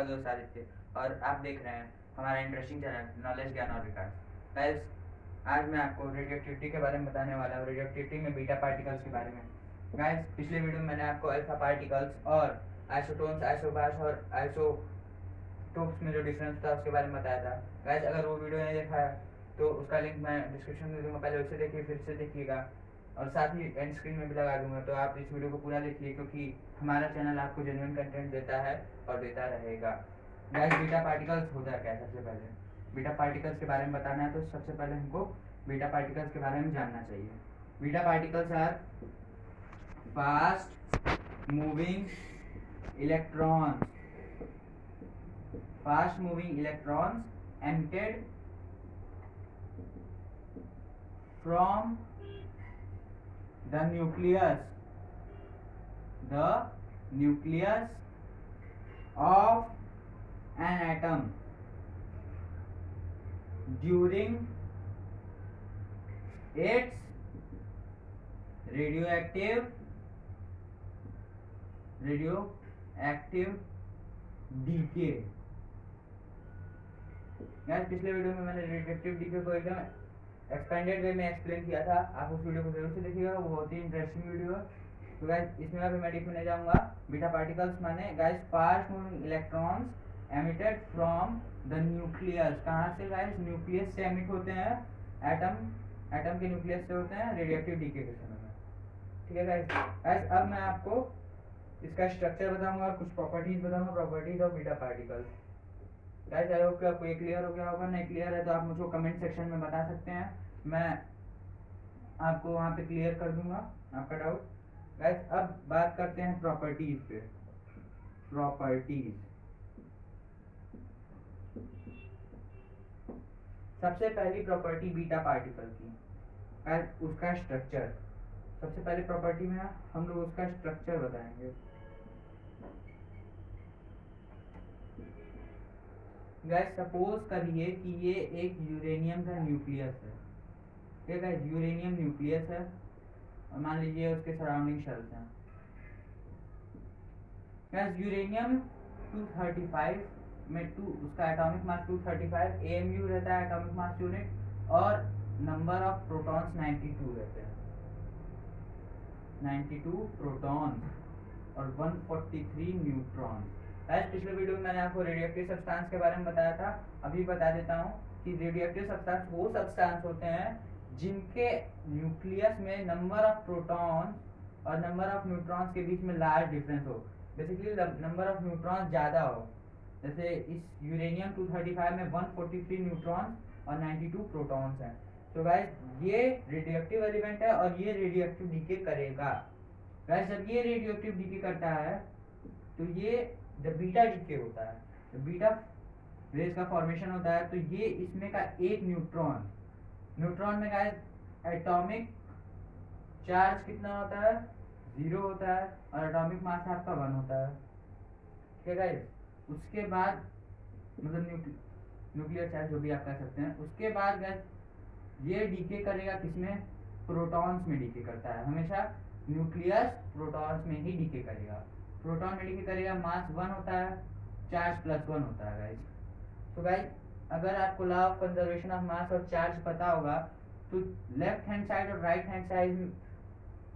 दोस्त आदित्य और आप देख रहे हैं हमारा इंटरेस्टिंग चैनल नॉलेज ज्ञान और विकास। गाइस, आज मैं आपको रेडियो एक्टिविटी के बारे में बताने वाला हूँ, रेडियो एक्टिविटी में बीटा पार्टिकल्स के बारे में। गाइस, पिछले वीडियो में मैंने आपको अल्फा पार्टिकल्स और आइसोटोन्स, आइसोबार्स और आइसोटोप्स में जो डिफरेंस था उसके बारे में बताया था। गाइस, अगर वो वीडियो नहीं देखा है तो उसका लिंक मैं डिस्क्रिप्शन में दूंगा, पहले उसे देखिए फिर से देखिएगा और साथ ही एंड स्क्रीन में भी लगा दूंगा। तो आप इस वीडियो को पूरा देखिए क्योंकि हमारा चैनल आपको जेन्युइन कंटेंट देता है और देता रहेगा। गाइस, बीटा पार्टिकल्स होता क्या है? सबसे पहले बीटा पार्टिकल्स के बारे में बताना है तो सबसे पहले हमको बीटा पार्टिकल्स के बारे में जानना चाहिए। Beta particles are fast moving electrons, fast moving electrons emitted from the nucleus of an atom during its radioactive decay। यार, पिछले वीडियो में मैंने रेडियोएक्टिव डीके को एकदम एक्सपेंडेड वे में एक्सप्लेन किया था, आप उस वीडियो को जरूर से देखिएगा, वो बहुत ही इंटरेस्टिंग वीडियो है। तो गाइस, इसमें अभी मैं डीप में नहीं जाऊंगा। बीटा पार्टिकल्स माने guys fast moving electrons emitted from the nucleus. कहाँ से गाइस? न्यूक्लियस से एमिट होते हैं, एटम के न्यूक्लियस से होते हैं रेडियोएक्टिव डीके के समय में। ठीक है गाइस, अब मैं आपको इसका स्ट्रक्चर बताऊंगा और कुछ प्रॉपर्टीज बताऊंगा, properties of beta particles. Guys, I hope कि आपको ये क्लियर हो गया होगा। नहीं क्लियर है तो आप मुझको कमेंट सेक्शन में बता सकते हैं, मैं आपको वहां पे क्लियर कर दूंगा आपका डाउट। गाइस, अब बात करते हैं प्रॉपर्टीज पे। प्रॉपर्टीज, सबसे पहली प्रॉपर्टी बीटा पार्टिकल की, गाइस उसका स्ट्रक्चर। सबसे पहली प्रॉपर्टी में हम लोग उसका स्ट्रक्चर बताएंगे। गाइस, सपोज करिए कि ये एक यूरेनियम का न्यूक्लियस है। ठीक है, यूरेनियम न्यूक्लियस है और मान लीजिए उसके सराउंडिंग शेल्स हैं। गाइस, यूरेनियम 235 में उसका एटॉमिक मास 235 AMU रहता है, एटॉमिक मास यूनिट, और नंबर ऑफ प्रोटॉन्स 92 रहते हैं, 92 प्रोटॉन्स और 143 न्यूट्रॉन्स। गाइस, पिछले वीडियो में मैंने आपको रेडियोएक्टिव सब्सटेंस के बारे में बताया था, अभी बता देता हूँ कि रेडियोएक्टिव सब्सटेंस वो सब्सटेंस होते हैं जिनके न्यूक्लियस में नंबर ऑफ प्रोटॉन्स और नंबर ऑफ न्यूट्रॉन्स के बीच में लार्ज डिफरेंस हो। बेसिकली नंबर ऑफ न्यूट्रॉन्स ज़्यादा हो। जैसे इस यूरेनियम 235 में 143 न्यूट्रॉन्स और 92 प्रोटॉन्स हैं। तो गाइस, ये रेडियोएक्टिव एलिमेंट है और ये रेडियोएक्टिव डीके करेगा। गाइस, जब ये रेडियोएक्टिव डीके करता है तो ये जब बीटा डीके होता है, जब बीटा रेज का फॉर्मेशन होता है तो ये इसमें का एक न्यूट्रॉन में गाइस एटॉमिक चार्ज कितना होता है? 0 होता है और एटॉमिक मास आपका 1 होता है। ठीक है गाइस, उसके बाद मतलब न्यूक्लियर चार्ज जो भी आप कह सकते हैं। उसके बाद गाइस ये डीके करेगा किसमें? प्रोटॉन्स में डीके करता है हमेशा। न्यूक्लियस प्रोटॉन्स में ही डीके करेगा, प्रोटॉन में डीके करेगा। मास 1 होता है, चार्ज +1 होता है गाइस। तो गाइस, अगर आपको law of conservation of mass और चार्ज पता होगा तो लेफ्ट हैंड साइड और राइट हैंड साइड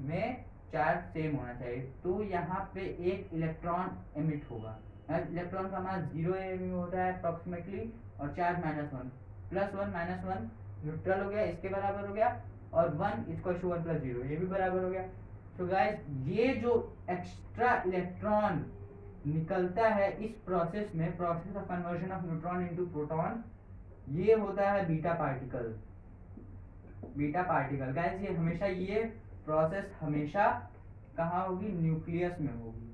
में चार्ज सेम होना चाहिए। तो यहाँ पे एक इलेक्ट्रॉन एमिट होगा। इलेक्ट्रॉन का मास 0 AMU होता है अप्रोक्सीमेटली और चार्ज -1, +1 -1 न्यूट्रल हो गया, इसके बराबर हो गया, और 1 = 1 + 0 ये भी बराबर हो गया। तो गाइस, ये जो एक्स्ट्रा इलेक्ट्रॉन निकलता है इस प्रोसेस में, process of conversion of neutron into proton, ये होता है beta particle. Beta particle guys, ये हमेशा ये प्रोसेस हमेशा कहाँ होगी? न्यूक्लियस में होगी।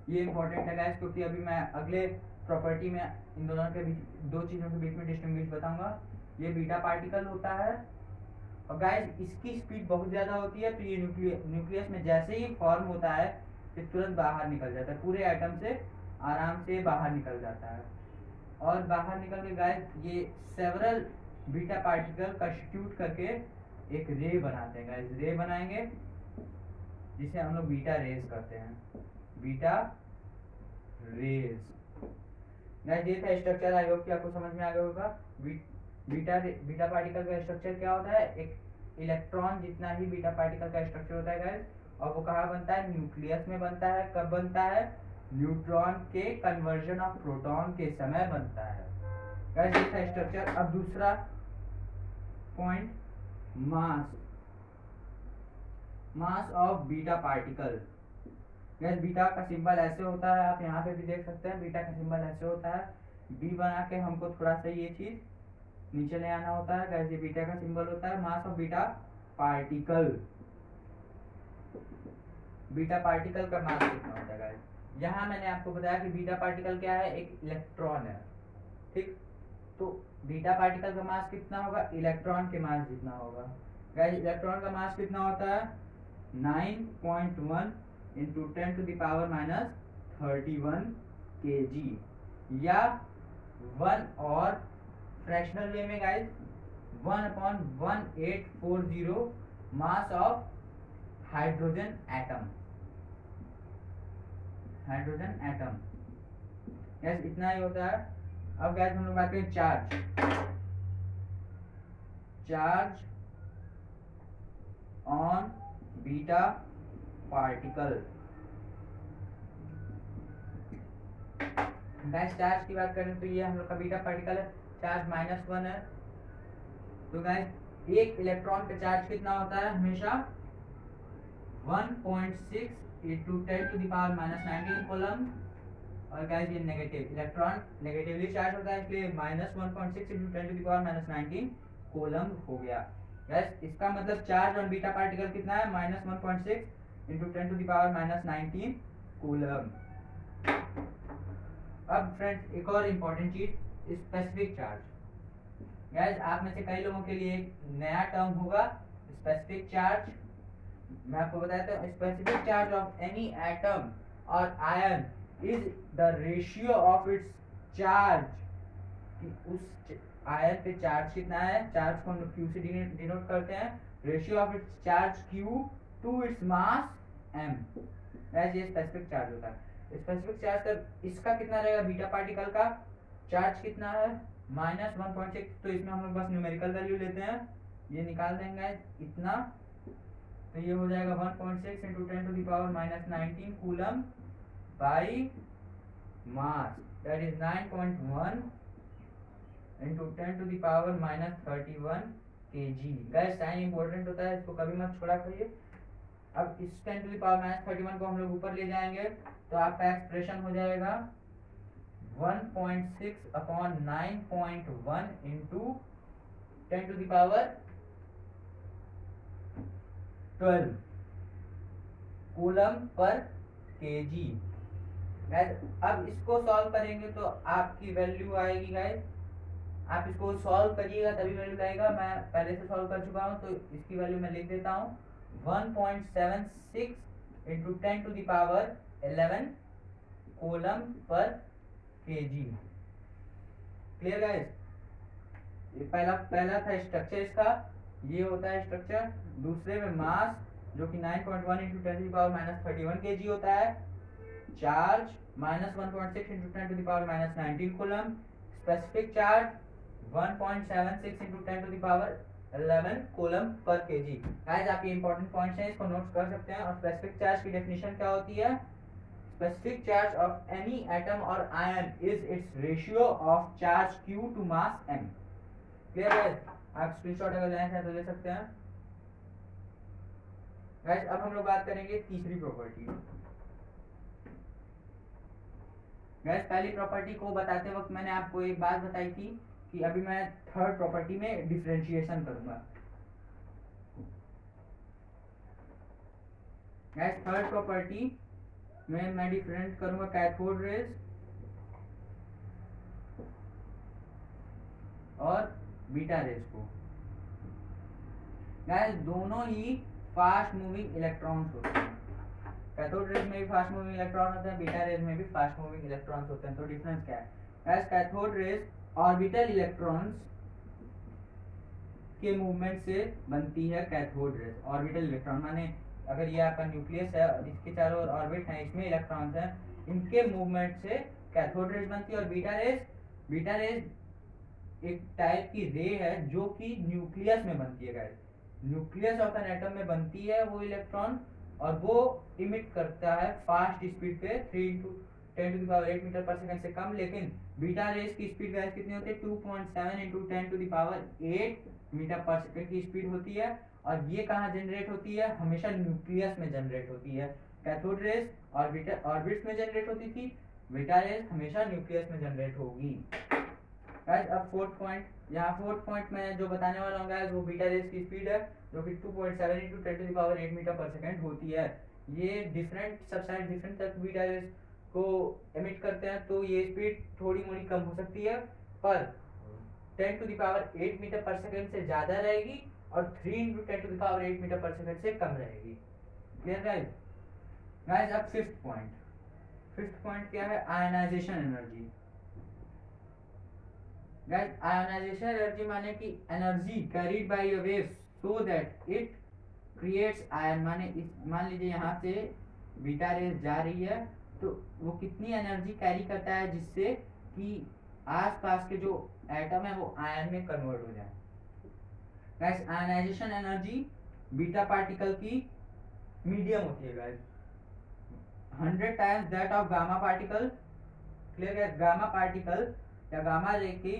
ये इंपॉर्टेंट है गाइस क्योंकि अभी मैं अगले प्रॉपर्टी में इन दोनों के बीच, दो चीजों के बीच में डिस्टिंग्विश बताऊंगा। ये बीटा पार्टिकल होता है और गाइस इसकी स्पीड बहुत ज्यादा होती है, तो ये न्यूक्लियस में जैसे ही फॉर्म होता है ये तुरंत बाहर निकल जाता है, पूरे एटम से आराम से बाहर निकल जाता है। और बाहर निकल के गाइस ये सेवरल बीटा पार्टिकल कंस्टिट्यूट करके एक रे बनाते हैं गाइस, रे बनाएंगे जिसे हम लोग बीटा रेज कहते हैं, बीटा रेज। गाइस ये था स्ट्रक्चर, आई होप कि आपको समझ में आ गया होगा। बीटा पार्टिकल का स्ट्रक्चर क्या होता है, एक इलेक्ट्रॉन जितना ही बीटा पार्टिकल का स्ट्रक्चर होता है गाइस, और वो कहाँ बनता है, न्यूक्लियस में बनता है। कब बनता है, न्यूट्रॉन के कन्वर्जन ऑफ प्रोटॉन के समय बनता है गाइस, ये था स्ट्रक्चर। अब दूसरा point, mass of beta particle. Gas beta का सिंबल ऐसे होता है, आप यहाँ पे भी देख सकते हैं, बीटा का सिंबल ऐसे होता है, बी बना के हमको थोड़ा सा ये चीज नीचे ले आना होता है। गैस ये बीटा का सिंबल होता है, mass of beta particle. Beta particle का मास कितना होता है गाइस, यहाँ मैंने आपको बताया कि बीटा पार्टिकल क्या है, एक इलेक्ट्रॉन है, ठीक। तो बीटा पार्टिकल का मास कितना होगा, इलेक्ट्रॉन के मास जितना होगा। गाइस इलेक्ट्रॉन का मास कितना होता है, 9.1 into 10 to the power minus 31 kg, या 1, और फ्रैक्शनल वे में guys 1/1840 mass of hydrogen atom. Guys इतना ही होता है। अब गैस हम लोग बात करें charge on beta particle. Gas charge की बात करें तो ये हम लोग का बीटा पार्टिकल है, चार्ज -1 है। तो गैस एक इलेक्ट्रॉन का चार्ज कितना होता है, हमेशा 1.6 into 10 to the power -19 coulomb. और गाइस ये नेगेटिव, इलेक्ट्रॉन नेगेटिवली चार्ज होता है, इसलिए -1.6 into 10 to the power -19 coulomb हो गया। गाइस इसका मतलब चार्ज ऑन बीटा पार्टिकल कितना है, -1.6 into 10 to the power -19 coulomb. अब फ्रेंड्स एक और इम्पोर्टेंट चीज, स्पेसिफिक चार्ज। गाइस आप में से कई लोगों के लिए एक नया टर्म होगा, स्पेसिफिक चार्ज। मैं आपको बताता हूँ, specific charge of any atom और ion is the ratio of its charge, कि उस आयन पे चार्ज कितना है, चार्ज को हम लोग Q से डिनोट करते हैं, ratio of its charge Q to its mass M। ये स्पेसिफिक चार्ज होता है। स्पेसिफिक चार्ज का इसका कितना रहेगा, बीटा पार्टिकल का चार्ज कितना है, -1.6। तो इसमें हम लोग बस न्यूमेरिकल वैल्यू लेते हैं, ये निकाल देंगे इतना, तो ये हो जाएगा 1.6 into 10 to the power -19 coulomb by mass, that is 9.1 into 10 to the power -31 kg। Guys साइन इंपॉर्टेंट होता है, इसको कभी मत छोड़ा करिए। अब इस 10 टू द पावर -31 को हम लोग ऊपर ले जाएंगे, तो आपका एक्सप्रेशन हो जाएगा 1.6 upon 9.1 into 10 to the power 12 coulomb पर kg। गाइस अब इसको सॉल्व करेंगे तो आपकी वैल्यू आएगी, गाइस आप इसको सॉल्व करिएगा तभी वैल्यू आएगा। मैं पहले से सॉल्व कर चुका हूं, तो इसकी वैल्यू मैं लिख देता हूं, 1.76 into 10 to the power 11 coulomb पर kg। क्लियर गाइस, ये पहला था स्ट्रक्चर इसका, ये होता है स्ट्रक्चर। दूसरे में मास जो कि 9.1 into 10 to the power -31 kg होता है, charge -1.6 into 10 to the power -19 coulomb, specific charge 1.76 into 10 to the power 11 coulomb पर kg। गाइस आप ये इंपॉर्टेंट पॉइंट्स हैं, इसको नोट कर सकते हैं। और स्पेसिफिक चार्ज की डेफिनेशन क्या होती है, specific charge of any atom और ion is its ratio of charge Q to mass M। Clear है, आप स्क्रीनशॉट अगर लेना चाहें तो ले सकते हैं। गाइस अब हम लोग बात करेंगे तीसरी प्रॉपर्टी। गाइस पहली प्रॉपर्टी को बताते वक्त मैंने आपको एक बात बताई थी कि अभी मैं थर्ड प्रॉपर्टी में डिफरेंशिएशन करूंगा। गाइस थर्ड प्रॉपर्टी में मैं डिफरेंट करूंगा कैथोड रेज और बीटा रेज को। गाइस दोनों ही फास्ट मूविंग इलेक्ट्रॉन्स होते हैं, कैथोड रेज में भी फास्ट मूविंग इलेक्ट्रॉन होते हैं, बीटा रेज में भी फास्ट मूविंग इलेक्ट्रॉन्स होते हैं। तो डिफरेंस क्या है, guys cathode rays orbital electrons के मूवमेंट से बनती है कैथोड रेज। ऑर्बिटल इलेक्ट्रॉन माने अगर ये आपका न्यूक्लियस है, इसके चारों ओर ऑर्बिट है, इसमें इलेक्ट्रॉन्स हैं, इनके मूवमेंट से कैथोड रेज बनती है। और बीटा रेज एक टाइप की रे है जो कि न्यूक्लियस में बनती है guys, nucleus of an atom में बनती है वो इलेक्ट्रॉन, और वो इमिट करता है फास्ट स्पीड पे 3 × 10⁸ मीटर पर सेकंड से कम। लेकिन बीटा रेज की स्पीड गाइस कितनी होती है, 2.7 × 10⁸ मीटर पर सेकंड की स्पीड होती है। और ये कहाँ जनरेट होती है, हमेशा न्यूक्लियस में जनरेट होती है। कैथोड रेज ऑर्बिट्स में जनरेट होती थी, बीटा रेज हमेशा न्यूक्लियस में जनरेट होगी। गाइस अब फोर्थ पॉइंट मैं जो बताने वाला हूँ गाइस वो बीटा रेज की स्पीड है जो कि 2.7 × 10⁸ मीटर पर सेकंड होती है। ये डिफरेंट सब्सटेंस डिफरेंट तक बीटा रेज को एमिट करते हैं, तो ये स्पीड थोड़ी मोड़ी कम हो सकती है, पर 10⁸ मीटर पर सेकंड से ज्यादा रहेगी और 3 × 10⁸ मीटर पर सेकंड से कम रहेगी। क्लियर गाइस अब फिफ्थ पॉइंट क्या है, ionisation energy. Guys ionisation energy माने कि energy carried by a wave so that it creates ion. मान लीजिए यहाँ से बीटा रेज जा रही है तो वो कितनी एनर्जी कैरी करता है जिससे कि आसपास के जो एटम है वो आयन में कन्वर्ट हो जाए। Guys ionisation energy beta particle की मीडियम होती है guys, 100 times that of gamma particle. Clear है, गामा पार्टिकल या गामा रे की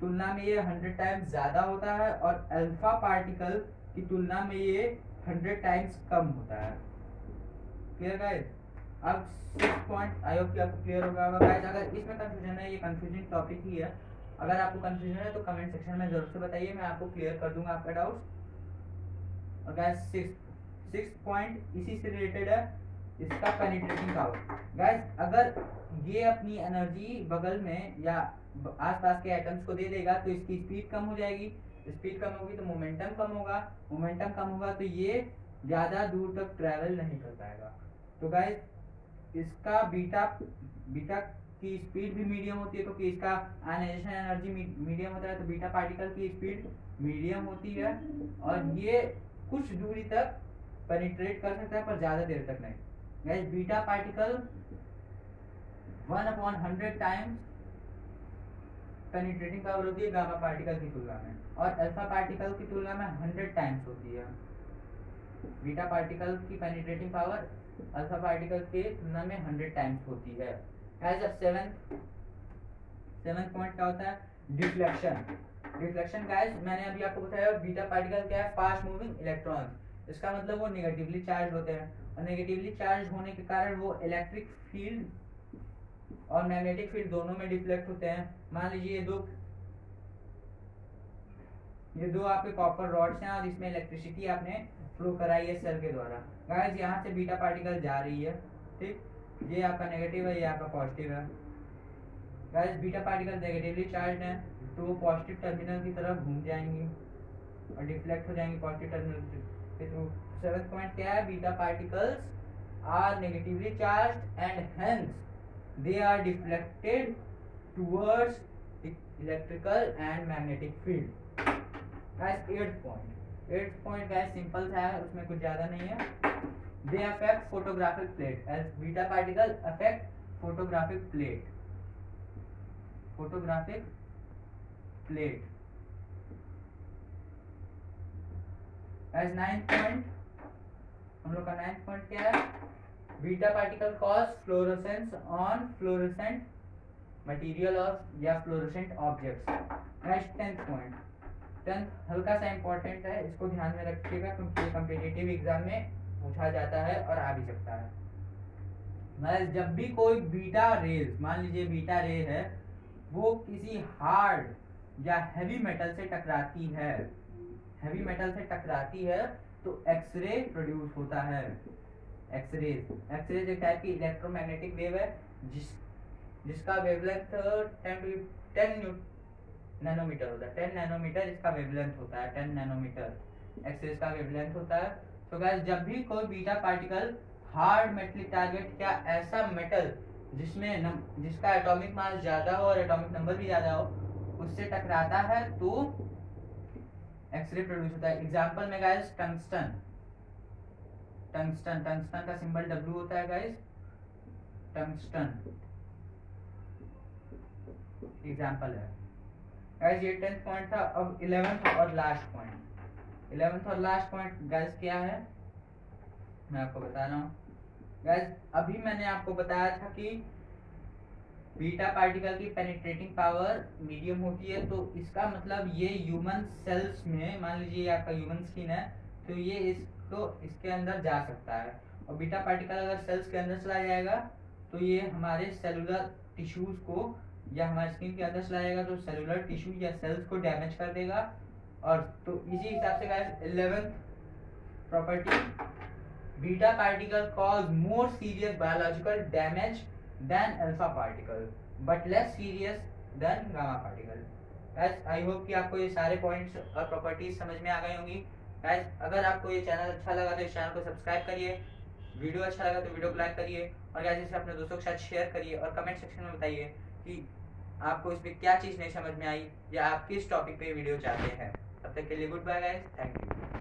तुलना में ये 100 टाइम्स ज्यादा होता है और अल्फा पार्टिकल की तुलना में ये 100 टाइम्स कम होता है। क्लियर गाइस, अब 6 पॉइंट आई होप कि आपको क्लियर होगा गाइस। अगर इसमें कंफ्यूजन है, ये कंफ्यूजिंग टॉपिक ही है, अगर आपको कंफ्यूजन है तो कमेंट सेक्शन में जरूर से बताइए, मैं आपको क्लियर कर दूंगा आपका डाउट्स। और गाइस 6 पॉइंट इसी से रिलेटेड है, इसका पेनिट्रेटिंग पावर। गाइस अगर ये अपनी एनर्जी बगल में या आसपास के एटम्स को दे देगा तो इसकी स्पीड कम हो जाएगी, स्पीड कम होगी तो मोमेंटम कम होगा, मोमेंटम कम होगा तो ये ज्यादा दूर तक ट्रैवल नहीं कर पाएगा। तो गाइस इसका बीटा की स्पीड भी मीडियम होती है क्योंकि इसका आयनाइजेशन एनर्जी मीडियम होता है, तो बीटा पार्टिकल की स्पीड मीडियम होती है और ये कुछ दूरी तक पेनिट्रेट कर सकता है पर ज्यादा देर तक नहीं। Guys beta particle 1/100 times penetrating power होती है गामा पार्टिकल की तुलना में, और अल्फा पार्टिकल की तुलना में 100 टाइम्स होती है। बीटा पार्टिकल की पेनिट्रेटिंग पावर अल्फा पार्टिकल के तुलना में 100 टाइम्स होती है। गाइस अब सेवंथ पॉइंट क्या होता है, डिफ्लेक्शन। गाइस मैंने अभी आपको बताया बीटा पार्टिकल क्या है, फास्ट मूविंग इलेक्ट्रॉन्स। इसका मतलब वो नेगेटिवली चार्ज होते हैं और नेगेटिवली चार्ज होने के कारण वो इलेक्ट्रिक फील्ड और मैग्नेटिक फील्ड दोनों में डिफ्लेक्ट होते हैं। मान लीजिए ये दो आपके कॉपर रॉड्स हैं और इसमें इलेक्ट्रिसिटी आपने फ्लो कराई है सेल के द्वारा। गाइस यहाँ से बीटा पार्टिकल जा रही है, ठीक, ये आपका नेगेटिव है, ये आपका पॉजिटिव है। Guys beta particle negatively charge है तो वो पॉजिटिव टर्मिनल की तरफ घूम जाएंगी और डिफ्लेक्ट हो जाएंगी पॉजिटिव टर्मिनल के थ्रू। सेवंथ पॉइंट क्या है, beta particles are negatively charged and hence they are deflected towards electrical and magnetic field। guys eighth point guys simple है, उसमें कुछ ज्यादा नहीं है। they affect photographic plate as beta particle affect photographic plate as ninth point, हम लोग का ninth point क्या है, beta particle cause fluorescence on fluorescent material of या fluorescent objects. Next 10th point, 10th हल्का सा इंपॉर्टेंट है, इसको ध्यान में रखिएगा क्योंकि ये कॉम्पिटिटिव एग्जाम में पूछा जाता है और आ भी सकता है। मतलब जब भी कोई बीटा रेज, मान लीजिए बीटा रे है, वो किसी हार्ड या हैवी मेटल से टकराती है तो एक्सरे प्रोड्यूस होता है। एक्सरेज एक टाइप की इलेक्ट्रोमैग्नेटिक वेव है जिसका वेवलेंथ 10 नैनोमीटर होता है। 10 नैनोमीटर इसका वेवलेंथ होता है, 10 नैनोमीटर एक्सरेज का वेवलेंथ होता है। तो गाइस जब भी कोई beta particle hard metallic target या ऐसा मेटल जिसका एटॉमिक मास ज्यादा हो और एटॉमिक नंबर भी ज्यादा हो उससे टकराता है तो एक्सरे प्रोड्यूस होता है। एग्जांपल में गाइस टंगस्टन का सिंबल W होता है गाइस, टंगस्टन। एग्जाम्पल है। गाइस ये 10th पॉइंट था। अब 11th और लास्ट पॉइंट, 11th और लास्ट पॉइंट गाइस क्या है मैं आपको बता रहा हूँ। गाइस अभी मैंने आपको बताया था कि बीटा पार्टिकल की पेनिट्रेटिंग पावर मीडियम होती है, तो इसका मतलब ये ह्यूमन सेल्स में, मान लीजिए आपका ह्यूमन स्किन है तो ये इसके अंदर जा सकता है। और बीटा पार्टिकल अगर सेल्स के अंदर चला जाएगा तो ये हमारे सेलुलर टिश्यूज को या हमारे स्किन के अंदर चला जाएगा तो सेलुलर टिश्यू या सेल्स को डैमेज कर देगा। और तो इसी हिसाब से guys 11th property, beta particle cause more serious biological damage than alpha particle but less serious than gamma particle. Guys I hope कि आपको ये सारे पॉइंट्स और प्रॉपर्टीज समझ में आ गई होंगी। गाइस अगर आपको ये चैनल अच्छा लगा तो इस चैनल को सब्सक्राइब करिए, वीडियो अच्छा लगा तो वीडियो को लाइक करिए, और गाइस इसे अपने दोस्तों के साथ शेयर करिए और कमेंट सेक्शन में बताइए कि आपको इसमें क्या चीज़ नहीं समझ में आई या आप किस टॉपिक पे वीडियो चाहते हैं। तब तक के लिए goodbye guys, thank you.